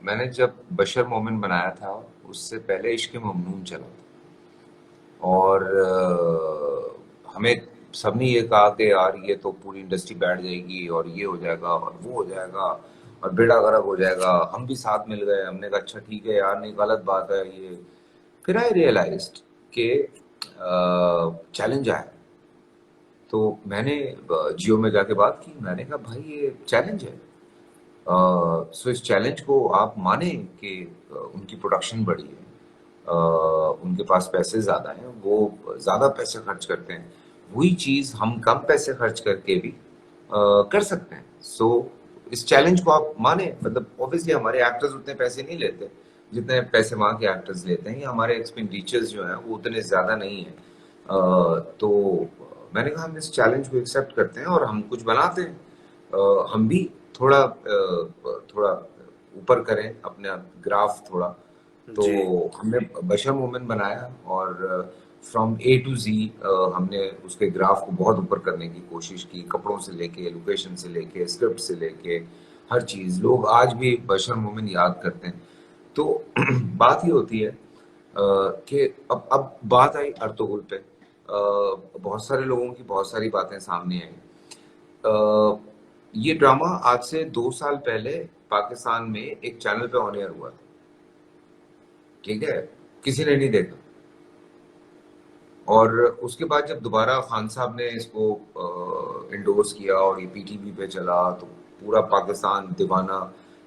मैंने जब बशर मोमिन बनाया था, उससे पहले इश्क ममनून चला था। और हमें सबने ये कहा कि यार ये तो पूरी इंडस्ट्री बैठ जाएगी और ये हो जाएगा और वो हो जाएगा और बेड़ा गर्क हो जाएगा। हम भी साथ मिल गए, हमने कहा अच्छा ठीक है यार, नहीं गलत बात है ये। फिर आई रियलाइज्ड कि चैलेंज आया। तो मैंने जियो में जाके बात की, मैंने कहा भाई ये चैलेंज है। सो इस चैलेंज को आप माने कि उनकी प्रोडक्शन बढ़ी है, उनके पास पैसे ज़्यादा हैं, वो ज़्यादा पैसे खर्च करते हैं। वही चीज़ हम कम पैसे खर्च करके भी कर सकते हैं। सो इस चैलेंज को आप माने, मतलब ऑब्वियसली हमारे एक्टर्स उतने पैसे नहीं लेते जितने पैसे वहाँ के एक्टर्स लेते हैं, या हमारे एक्सपेंडिचर्स जो हैं वो उतने ज़्यादा नहीं हैं। तो मैंने कहा हम इस चैलेंज को एक्सेप्ट करते हैं और हम कुछ बनाते हैं। हम भी थोड़ा ऊपर करें अपना ग्राफ थोड़ा। तो जी। हमने बशर मोमेंट बनाया और फ्रॉम ए टू जी हमने उसके ग्राफ को बहुत ऊपर करने की कोशिश की, कपड़ों से लेके, लोकेशन से लेके, स्क्रिप्ट से लेके, हर चीज़। लोग आज भी बशर मोमेंट याद करते हैं। तो बात ये होती है कि अब बात आई अर्तुगरुल पे। बहुत सारे लोगों की बहुत सारी बातें सामने आई। ये ड्रामा आज से 2 साल पहले पाकिस्तान में एक चैनल पे ऑन एयर हुआ था, ठीक है? किसी ने नहीं देखा। और उसके बाद जब दोबारा खान साहब ने इसको इंडोर्स किया और ये पीटीवी पे चला, तो पूरा पाकिस्तान दीवाना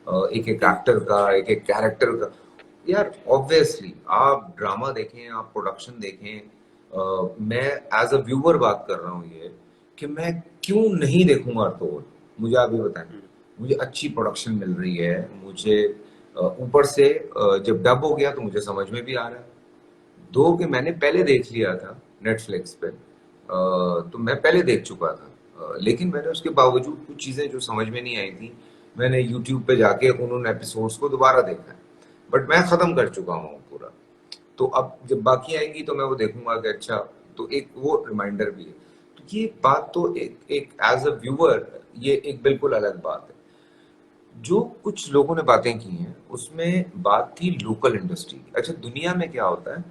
एक एक एक्टर का, एक एक कैरेक्टर का। यार ऑब्वियसली आप ड्रामा देखें, आप प्रोडक्शन देखें। मैं एज अ व्यूअर बात कर रहा हूँ ये, कि मैं क्यों नहीं देखूंगा तो। मुझे आप ये बताएं, हम्म, मुझे अच्छी प्रोडक्शन मिल रही है, मुझे ऊपर से जब डब हो गया तो मुझे समझ में भी आ रहा है। दो कि मैंने पहले देख लिया था नेटफ्लिक्स पे, तो मैं पहले देख चुका था। लेकिन मैंने उसके बावजूद कुछ चीज़ें जो समझ में नहीं आई थी, मैंने यूट्यूब पे जाके उन एपिसोड्स को दोबारा देखा है। बट मैं ख़त्म कर चुका हूँ पूरा। तो अब जब बाकी आएंगी तो मैं वो देखूंगा कि अच्छा, तो एक वो रिमाइंडर भी है। तो ये बात तो एक एक एज अ व्यूअर ये एक बिल्कुल अलग बात है। जो कुछ लोगों ने बातें की हैं उसमें बात थी लोकल इंडस्ट्री की। अच्छा, दुनिया में क्या होता है,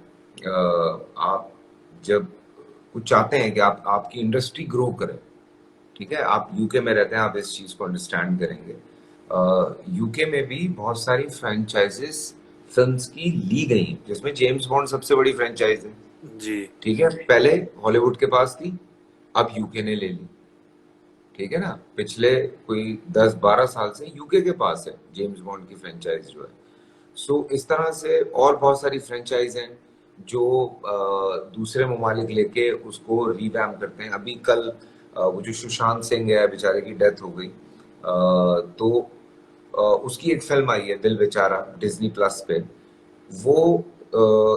आप जब कुछ चाहते हैं कि आप आपकी इंडस्ट्री ग्रो करे, ठीक है? आप यूके में रहते हैं, आप इस चीज़ को अंडरस्टैंड करेंगे। यूके में भी बहुत सारी फ्रेंचाइजेस फिल्म्स की ली गई हैं, जिसमें जेम्स बॉन्ड सबसे बड़ी फ्रेंचाइज है, जी। ठीक है? पहले हॉलीवुड के पास थी, अब यूके ने ले ली, ठीक है ना? पिछले कोई 10-12 साल से यूके के पास है जेम्स बॉन्ड की फ्रेंचाइज जो है। सो इस तरह से और बहुत सारी फ्रेंचाइज हैं जो दूसरे ममालिक लेके उसको रिवैम्प करते हैं। अभी कल वो जो सुशांत सिंह है बेचारे की डेथ हो गई, तो उसकी एक फिल्म आई है दिल बेचारा डिज्नी प्लस पे। वो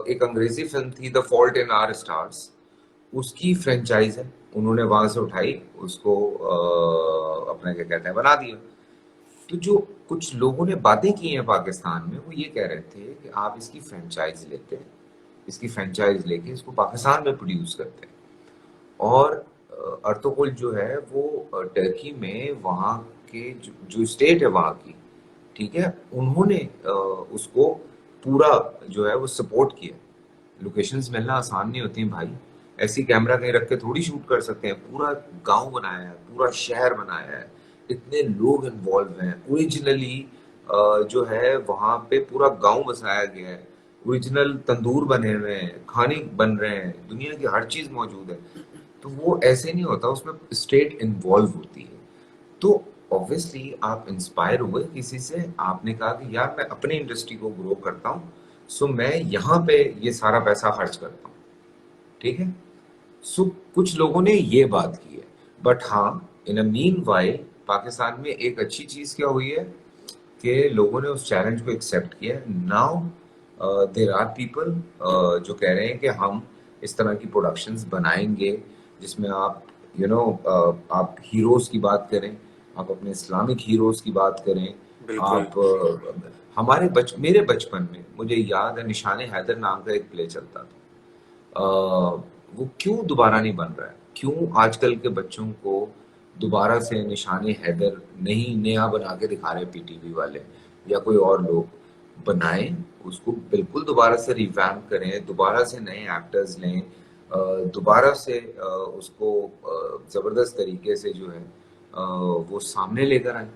एक अंग्रेजी फिल्म थी the fault in our stars, उसकी फ्रेंचाइज है। उन्होंने वहां से उठाई उसको, अपना क्या कहते हैं, बना दिया। तो जो कुछ लोगों ने बातें की हैं पाकिस्तान में, वो ये कह रहे थे कि आप इसकी फ्रेंचाइज लेते हैं, इसकी फ्रेंचाइज लेके इसको पाकिस्तान में प्रोड्यूस करते हैं। और अर्तुगरुल जो है वो टर्की में वहाँ के जो स्टेट है वहाँ की, ठीक है, उन्होंने उसको पूरा जो है वो सपोर्ट किया। लोकेशंस मिलना आसान नहीं होती हैं भाई। ऐसी कैमरा कहीं रख के थोड़ी शूट कर सकते हैं। पूरा गांव बनाया है, पूरा शहर बनाया है, इतने लोग इन्वॉल्व हैं। ओरिजिनली जो है वहां पे पूरा गांव बसाया गया है, ओरिजिनल तंदूर बने हुए हैं, खाने बन रहे हैं, दुनिया की हर चीज मौजूद है। तो वो ऐसे नहीं होता, उसमें स्टेट इन्वॉल्व होती है। तो ऑब्वियसली आप इंस्पायर हुए किसी से, आपने कहा कि यार मैं अपनी इंडस्ट्री को ग्रो करता हूँ, सो मैं यहाँ पे ये सारा पैसा खर्च करता हूँ। ठीक है। सो कुछ लोगों ने ये बात की है। बट हाँ, इन अ मीन वाइल पाकिस्तान में एक अच्छी चीज क्या हुई है कि लोगों ने उस चैलेंज को एक्सेप्ट किया है। नाउ देर आर पीपल जो कह रहे हैं कि हम इस तरह की प्रोडक्शंस बनाएंगे जिसमें आप आप हीरोज की बात करें, आप अपने इस्लामिक हीरोज की बात करें। बिल्कुल। आप मेरे बचपन में मुझे याद है निशाने हैदर नाम का एक प्ले चलता था। वो क्यों दोबारा नहीं बन रहा है? क्यों आजकल के बच्चों को दोबारा से निशाने हैदर नहीं नया बना के दिखा रहे पीटीवी वाले या कोई और लोग? बनाएं उसको, बिल्कुल दोबारा से रिवैम्प करें, दोबारा से नए एक्टर्स लें, दोबारा से उसको जबरदस्त तरीके से जो है वो सामने लेकर आए।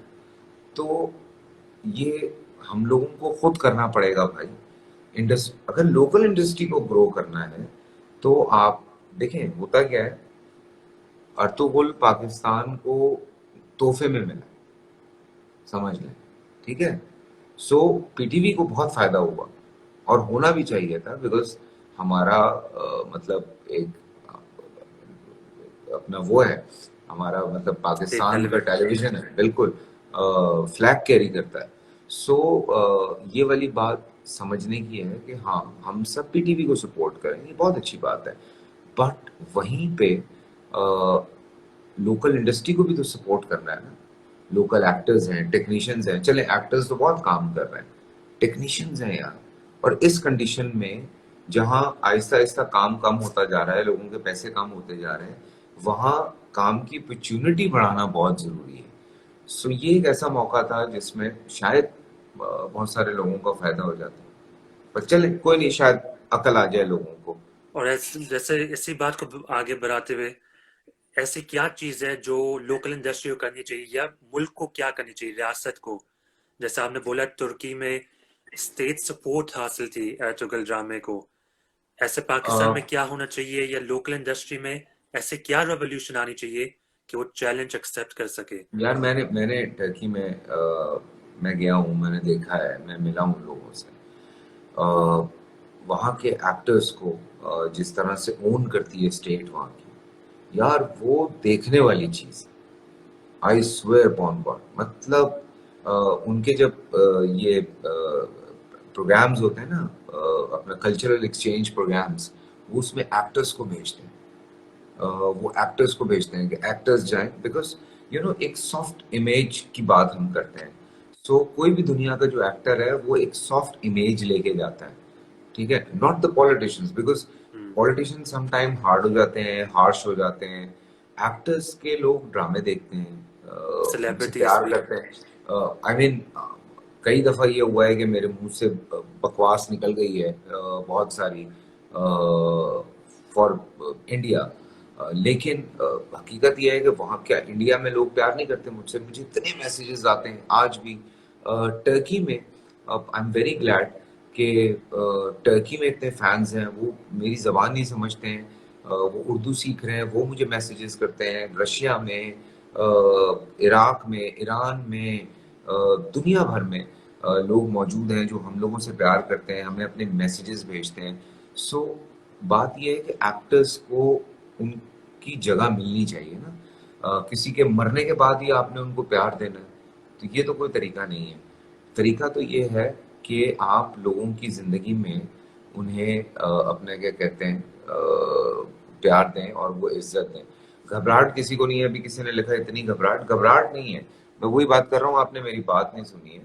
तो ये हम लोगों को खुद करना पड़ेगा भाई। अगर लोकल इंडस्ट्री को ग्रो करना है तो आप देखें होता क्या है। अर्तुगरुल पाकिस्तान को तोहफे में मिला, समझ लें। ठीक है। सो पीटीवी को बहुत फायदा हुआ और होना भी चाहिए था, बिकॉज हमारा मतलब एक अपना वो है, हमारा मतलब स्टेट पाकिस्तान का टेलीविजन। टेलीविजन है, बिल्कुल फ्लैग कैरी करता है। सो ये वाली बात समझने की है कि हाँ, हम सब पीटीवी को सपोर्ट करें, ये बहुत अच्छी बात है। बट वहीं पे लोकल इंडस्ट्री को भी तो सपोर्ट करना है ना। लोकल एक्टर्स हैं, टेक्नीशियंस हैं, चले एक्टर्स तो बहुत काम कर रहे हैं, टेक्नीशियंस हैं यार। और इस कंडीशन में जहां आहिस्ता आहिस्ता काम कम होता जा रहा है, लोगों के पैसे कम होते जा रहे हैं, वहां काम की अपॉर्चुनिटी बढ़ाना बहुत जरूरी है। सो ये एक ऐसा मौका था जिसमें शायद बहुत सारे लोगों का फायदा हो जाता है। पर चले कोई नहीं, शायद अकल आ जाए लोगों को। और जैसे इसी बात को आगे बढ़ाते हुए, ऐसी क्या चीज है जो लोकल इंडस्ट्री को करनी चाहिए या मुल्क को क्या करनी चाहिए, रियासत को? जैसे आपने बोला तुर्की में स्टेट सपोर्ट हासिल थी एर्तुगरुल ड्रामे को, ऐसे पाकिस्तान में क्या होना चाहिए या लोकल इंडस्ट्री में ऐसे क्या रेवोल्यूशन आनी चाहिए कि वो चैलेंज एक्सेप्ट कर सके? यार मैंने मैंने टर्की में मैं गया हूँ, मैंने देखा है, मैं मिला हूँ लोगों से। वहाँ के एक्टर्स को जिस तरह से ओन करती है स्टेट वहाँ की, यार वो देखने वाली चीज। आई स्वेयर अपॉन गॉड, मतलब उनके जब ये प्रोग्राम्स होते हैं ना, अपना कल्चरल एक्सचेंज प्रोग्राम्स, वो उसमें एक्टर्स को भेजते हैं। वो एक्टर्स को भेजते हैं कि एक्टर्स जाएं, बिकॉज एक सॉफ्ट इमेज की बात हम करते हैं। सो कोई भी दुनिया का जो एक्टर है वो एक सॉफ्ट इमेज लेके जाता है। ठीक है, not the politicians, because hmm. Politicians sometime hard हो जाते हैं, हार्श हो जाते हैं। एक्टर्स के लोग ड्रामे देखते हैं, उनसे सेलिब्रिटीज प्यार भी। करते हैं। आई मीन कई दफा ये हुआ है कि मेरे मुंह से बकवास निकल गई है बहुत सारी फॉर इंडिया। लेकिन हकीकत यह है कि वहाँ क्या इंडिया में लोग प्यार नहीं करते मुझसे? मुझे इतने मैसेजेस आते हैं आज भी। टर्की में आई एम वेरी ग्लैड कि टर्की में इतने फैंस हैं, वो मेरी ज़बान नहीं समझते हैं, वो उर्दू सीख रहे हैं, वो मुझे मैसेजेस करते हैं। रशिया में, इराक में, ईरान में, दुनिया भर में लोग मौजूद हैं जो हम लोगों से प्यार करते हैं, हमें अपने मैसेजेस भेजते हैं। सो बात यह है कि एक्टर्स को उनकी जगह मिलनी चाहिए ना। किसी के मरने के बाद ही आपने उनको प्यार देना है, तो ये तो कोई तरीका नहीं है। तरीका तो ये है कि आप लोगों की जिंदगी में उन्हें अपने क्या कहते हैं प्यार दें और वो इज्जत दें। घबराहट किसी को नहीं है। अभी किसी ने लिखा इतनी घबराहट, घबराहट नहीं है। मैं वही बात कर रहा हूँ, आपने मेरी बात नहीं सुनी है।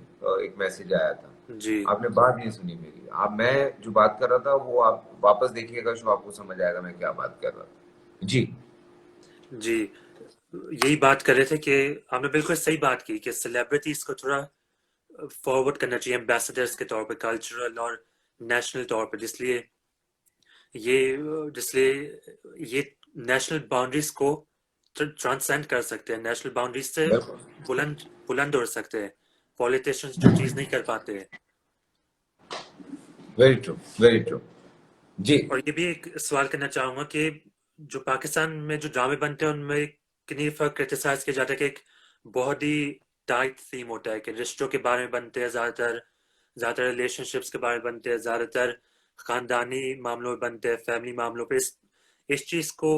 एक मैसेज आया था, जी। आपने बात नहीं सुनी मेरी। आप मैं जो बात कर रहा था वो आप वापस देखिएगा, शो आपको समझ आएगा मैं क्या बात कर रहा था। जी। जी, यही बात कर रहे थे कि आपने बिल्कुल सही बात की कि सेलिब्रिटीज को थोड़ा फॉरवर्ड करना चाहिए एम्बेसडर्स के तौर पे, कल्चरल और नेशनल तौर पे, जिसलिए ये नेशनल बाउंड्रीज को ट्रांसेंड कर सकते हैं, नेशनल बाउंड्रीज से बिल्कुल। बुलंद बुलंद उड़ सकते हैं। पॉलिटिशियंस जो चीज नहीं कर पाते हैं। Very true, very true. जी। और ये भी एक सवाल करना चाहूंगा कि जो पाकिस्तान में जो ड्रामे बनते हैं उनमें कितनी फर्क क्रिटिसाइज किया जाता है कि एक बहुत ही टाइट थीम होता है कि रिश्तों के बारे में बनते हैं, ज्यादातर रिलेशनशिप्स के बारे में बनते हैं, ज्यादातर खानदानी मामलों में बनते हैं, फैमिली मामलों पे। इस चीज को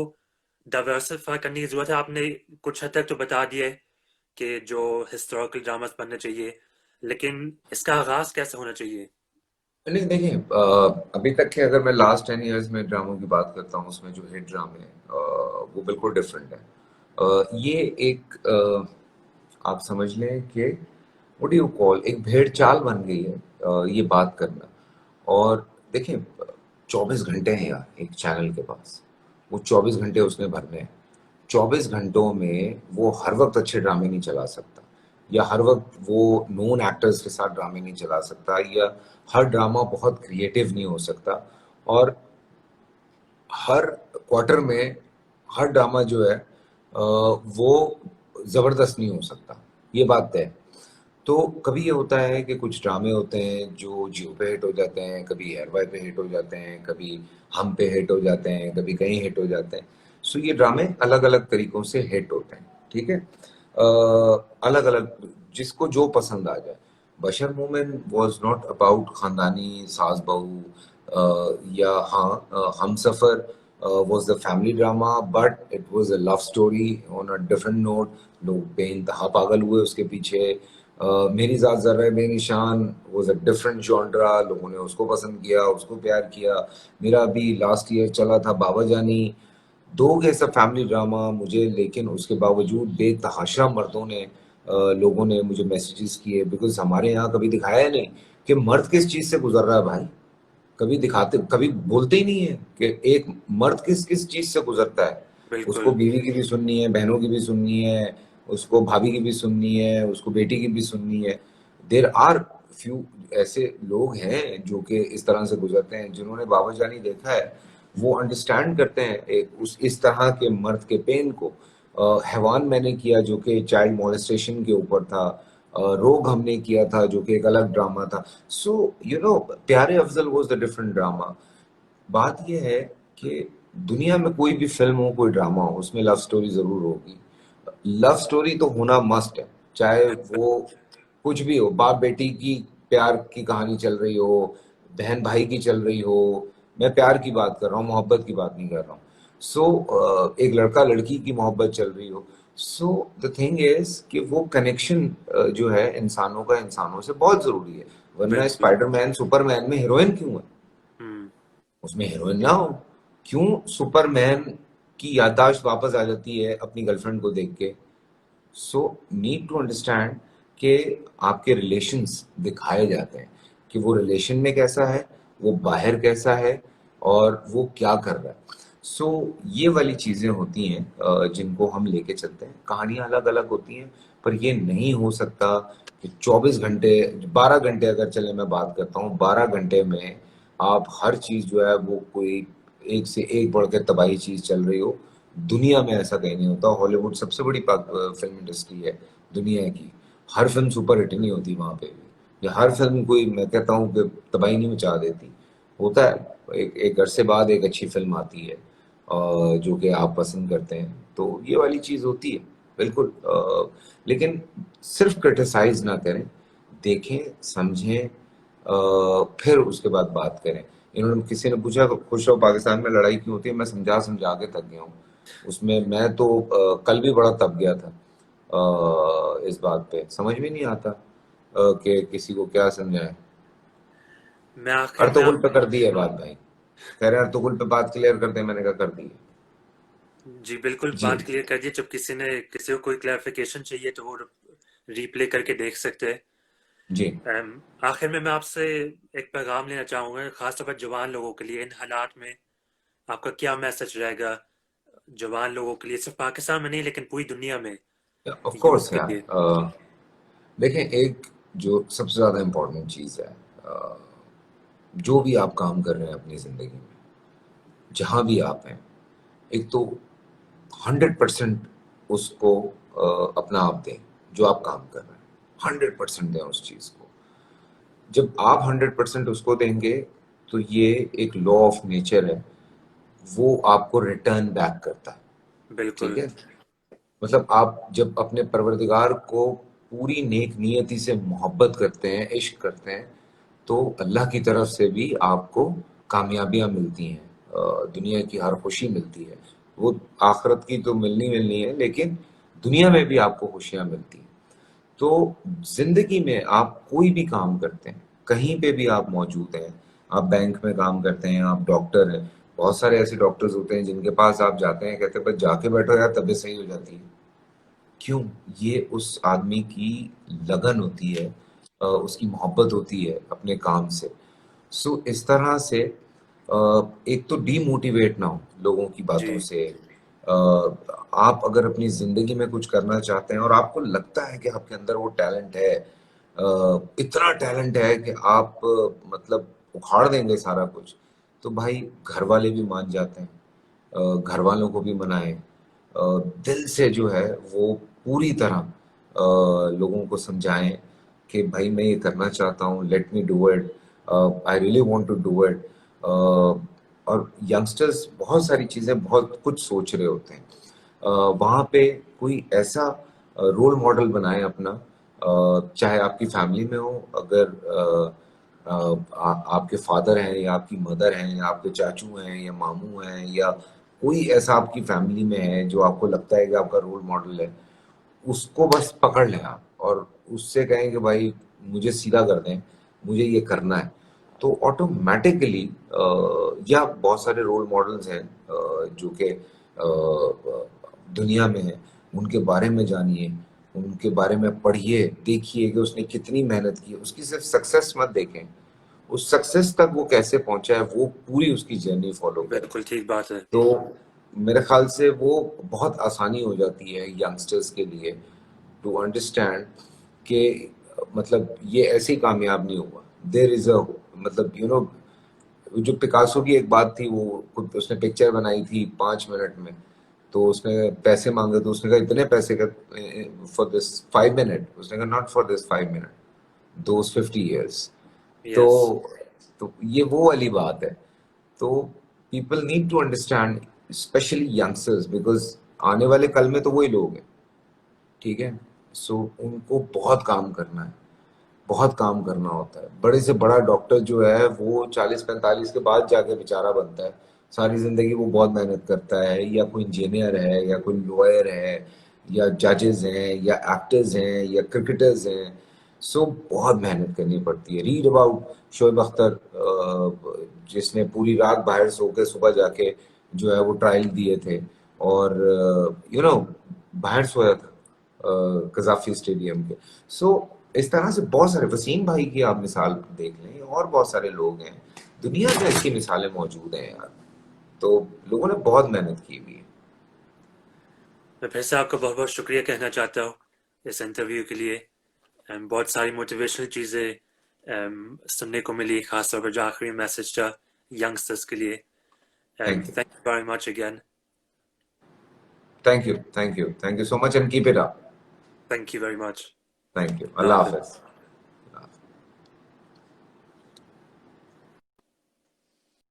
डाइवर्सिफाई करने की जरूरत है। आपने कुछ हद तक तो बता दिया है कि जो हिस्टोरिकल ड्रामास बनने चाहिए, लेकिन इसका आगाज कैसे होना चाहिए? नहीं देखिए, अभी तक के अगर मैं लास्ट 10 इयर्स में ड्रामों की बात करता हूँ, उसमें जो हिट ड्रामे हैं वो बिल्कुल डिफरेंट है। ये एक आप समझ लें कि व्हाट डू यू कॉल, एक भेड़ चाल बन गई है ये बात करना। और देखिए, 24 घंटे हैं यार एक चैनल के पास, वो 24 घंटे उसने भरने हैं। 24 घंटों में वो हर वक्त अच्छे ड्रामे नहीं चला सकता, या हर वक्त वो नोन एक्टर्स के साथ ड्रामे नहीं चला सकता, या हर ड्रामा बहुत क्रिएटिव नहीं हो सकता। और हर क्वार्टर में हर ड्रामा जो है वो ज़बरदस्त नहीं हो सकता, ये बात तय है। तो कभी ये होता है कि कुछ ड्रामे होते हैं जो जियो पे हिट हो जाते हैं, कभी एयरवाई पे हिट हो जाते हैं, कभी हम पे हिट हो जाते हैं, कभी कहीं हिट हो जाते हैं। सो ये ड्रामे अलग अलग तरीकों से हिट होते हैं, ठीक है। अलग अलग, जिसको जो पसंद आ जाए। बशर मोमिन वॉज नॉट अबाउट खानदानी सास बहू, या हाँ, Humsafar was the family drama, but it was a love story on a different note. लोग बेइंतहा पागल हुए उसके पीछे। Meri Zaat Zarra Benishan was a different genre, लोगों ने उसको पसंद किया, उसको प्यार किया। मेरा अभी लास्ट ईयर चला था बाबा जानी, दो ऐसा फैमिली ड्रामा मुझे, लेकिन उसके बावजूद बेतहाशा मर्दों ने लोगों ने मुझे मैसेजेस किए, बिकॉज हमारे यहाँ कभी दिखाया नहीं कि मर्द किस चीज़ से गुजर रहा है भाई। कभी दिखाते, कभी बोलते ही नहीं है कि एक मर्द किस किस चीज़ से गुजरता है। उसको बिल्कुल। बीवी की भी सुननी है, बहनों की भी सुननी है, उसको भाभी की भी सुननी है, उसको बेटी की भी सुननी है। देर आर फ्यू ऐसे लोग हैं जो कि इस तरह से गुजरते हैं, जिन्होंने बाबा जानी देखा है, वो अंडरस्टैंड करते हैं एक उस इस तरह के मर्द के पेन को। हैवान मैंने किया जो कि चाइल्ड मोलेस्टेशन के ऊपर था। रोग हमने किया था जो कि एक अलग ड्रामा था। सो यू नो, प्यारे Afzal was the different drama. बात यह है कि दुनिया में कोई भी फिल्म हो, कोई ड्रामा हो, उसमें लव स्टोरी जरूर होगी। लव स्टोरी तो होना मस्ट है, चाहे वो कुछ भी हो, बाप बेटी की प्यार की कहानी चल रही हो, बहन भाई की चल रही हो। मैं प्यार की बात कर रहा हूँ, मोहब्बत की बात नहीं कर रहा हूँ। सो एक लड़का लड़की की मोहब्बत चल रही हो। सो द थिंग इज कि वो कनेक्शन जो है इंसानों का इंसानों से बहुत जरूरी है। वरना बिल्कुल। स्पाइडरमैन सुपरमैन में हीरोइन क्यों है? हम्म। उसमें हीरोइन ना हो। क्यों सुपरमैन की याददाश्त वापस आ जाती है अपनी गर्लफ्रेंड को देख के? सो नीड टू अंडरस्टैंड कि आपके रिलेशंस दिखाए जाते हैं कि वो रिलेशन में कैसा है, वो बाहर कैसा है, और वो क्या कर रहा है। सो ये वाली चीज़ें होती हैं जिनको हम लेके चलते हैं। कहानियाँ अलग अलग होती हैं, पर ये नहीं हो सकता कि 24 घंटे, 12 घंटे अगर चले, मैं बात करता हूँ 12 घंटे में आप हर चीज़ जो है वो कोई एक से एक बढ़ के तबाही चीज़ चल रही हो। दुनिया में ऐसा कहीं नहीं होता। हॉलीवुड सबसे बड़ी फिल्म इंडस्ट्री है दुनिया की। हर फिल्म सुपर हिट नहीं होती वहाँ पे भी, या हर फिल्म कोई, मैं कहता हूँ कि तबाही नहीं मचा देती। होता है एक एक अरसे बाद एक अच्छी फिल्म आती है जो कि आप पसंद करते हैं, तो ये वाली चीज़ होती है। बिल्कुल। लेकिन सिर्फ क्रिटिसाइज ना करें, देखें, समझें, फिर उसके बाद बात करें। इन्होंने, किसी ने पूछा खुश रहो पाकिस्तान में लड़ाई क्यों होती है, मैं समझा समझा के थक गया हूँ। उसमें मैं तो कल भी बड़ा तप गया था इस बात पे, समझ में नहीं आता कि किसी को क्या समझाए। मैं आखिर में अर्तुगरुल पे कर दी है बात भाई, कह रहे अर्तुगरुल पे बात क्लियर करते हैं, मैंने कहा कर दी है। जी बिल्कुल जी। बात क्लियर कर दी। जब किसी को कोई क्लैरिफिकेशन चाहिए तो वो रिप्ले करके देख सकते हैं। जी। आखिर में मैं आपसे एक पैगाम लेना चाहूंगा, खासतौर पर जवान लोगों के लिए इन हालात में आपका क्या मैसेज रहेगा? जवान लोगों के लिए, सिर्फ पाकिस्तान में नहीं लेकिन पूरी दुनिया में, ऑफ यूथ कोर्स के यार, लिए। देखें, एक जो सबसे ज़्यादा इम्पोर्टेंट चीज़ है, जो भी आप काम कर रहे हैं अपनी ज़िंदगी में, जहाँ भी आप हैं, एक तो 100% उसको अपना आप दें जो आप काम कर रहे हैं। 100% दें उस चीज को। जब आप 100% उसको देंगे तो ये एक लॉ ऑफ नेचर है, वो आपको रिटर्न बैक करता है। ठीक बिल्कुल है, मतलब आप जब अपने परवरदिगार को पूरी नेक नियति से मोहब्बत करते हैं, इश्क करते हैं, तो अल्लाह की तरफ से भी आपको कामयाबियां मिलती हैं, दुनिया की हर खुशी मिलती है। वो आखिरत की तो मिलनी मिलनी है, लेकिन दुनिया में भी आपको खुशियां मिलती हैं। तो जिंदगी में आप कोई भी काम करते हैं, कहीं पे भी आप मौजूद हैं, आप बैंक में काम करते हैं, आप डॉक्टर हैं, बहुत सारे ऐसे डॉक्टर्स होते हैं जिनके पास आप जाते हैं, कहते हैं बस जाके बैठो यार तबीयत सही हो जाती है। क्यों? ये उस आदमी की लगन होती है, उसकी मोहब्बत होती है अपने काम से। सो इस तरह से एक तो डीमोटिवेट ना हो लोगों की बातों जी से। आप अगर अपनी जिंदगी में कुछ करना चाहते हैं और आपको लगता है कि आपके अंदर वो टैलेंट है, इतना टैलेंट है कि आप मतलब उखाड़ देंगे सारा कुछ, तो भाई घर वाले भी मान जाते हैं, घर वालों को भी मनाएं, दिल से जो है वो पूरी तरह लोगों को समझाएं कि भाई मैं ये करना चाहता हूँ, let me do it, I really want to do it. और यंगस्टर्स बहुत सारी चीज़ें बहुत कुछ सोच रहे होते हैं, वहाँ पे कोई ऐसा रोल मॉडल बनाएं अपना, चाहे आपकी फैमिली में हो, अगर आपके फादर हैं या आपकी मदर हैं या आपके चाचू हैं या मामू हैं या कोई ऐसा आपकी फैमिली में है जो आपको लगता है कि आपका रोल मॉडल है, उसको बस पकड़ लें आप और उससे कहें कि भाई मुझे सीधा कर दें, मुझे ये करना है। तो ऑटोमेटिकली या बहुत सारे रोल मॉडल्स हैं जो कि दुनिया में हैं, उनके बारे में जानिए, उनके बारे में पढ़िए, देखिए कि उसने कितनी मेहनत की है। उसकी सिर्फ सक्सेस मत देखें, उस सक्सेस तक वो कैसे पहुंचा है, वो पूरी उसकी जर्नी फॉलो करें। बिल्कुल ठीक बात है। तो मेरे ख्याल से वो बहुत आसानी हो जाती है यंगस्टर्स के लिए टू अंडरस्टैंड कि मतलब ये ऐसे ही कामयाब नहीं हुआ। देयर इज अ मतलब जो पिकासो की एक बात थी, वो उसने पिक्चर बनाई थी 5 मिनट में, तो उसने पैसे मांगे तो उसने कहा इतने पैसे का फॉर दिस 5 मिनट, उसने कहा not for this 5 minute, those 50 years। तो यस ये वो वाली बात है। तो people need to understand, specially youngsters, because आने वाले कल में तो वही लोग हैं। ठीक है, सो उनको बहुत काम करना है, बहुत काम करना होता है। बड़े से बड़ा डॉक्टर जो है वो 40-45 के बाद जाके बेचारा बनता है, सारी जिंदगी वो बहुत मेहनत करता है, या कोई इंजीनियर है या कोई लॉयर है या जजेस हैं या एक्टर्स हैं या क्रिकेटर्स हैं। सो बहुत मेहनत करनी पड़ती है। रीड अबाउट शोएब अख्तर, जिसने पूरी रात बाहर सो के सुबह जाके जो है वो ट्रायल दिए थे, और बाहर सोया था कजाफी स्टेडियम के। सो इस तरह से बहुत सारे, वसीम भाई की आप मिसाल देख लें, और बहुत सारे लोग हैं दुनिया में, ऐसी मिसालें मौजूद हैं यार। तो लोगों ने बहुत मेहनत की हुई है। मैं फिर से आपका बहुत बहुत शुक्रिया कहना चाहता हूँ इस इंटरव्यू के लिए। बहुत सारी मोटिवेशनल चीज़ें सुनने को मिली, खासतौर पर जो आखिरी मैसेज था यंगस्टर्स के लिए। Thank you, thank you very much again. Thank you, thank you, thank you so much and keep it up. Thank you very much. Thank you, Allah Allah Hafiz. Hafiz.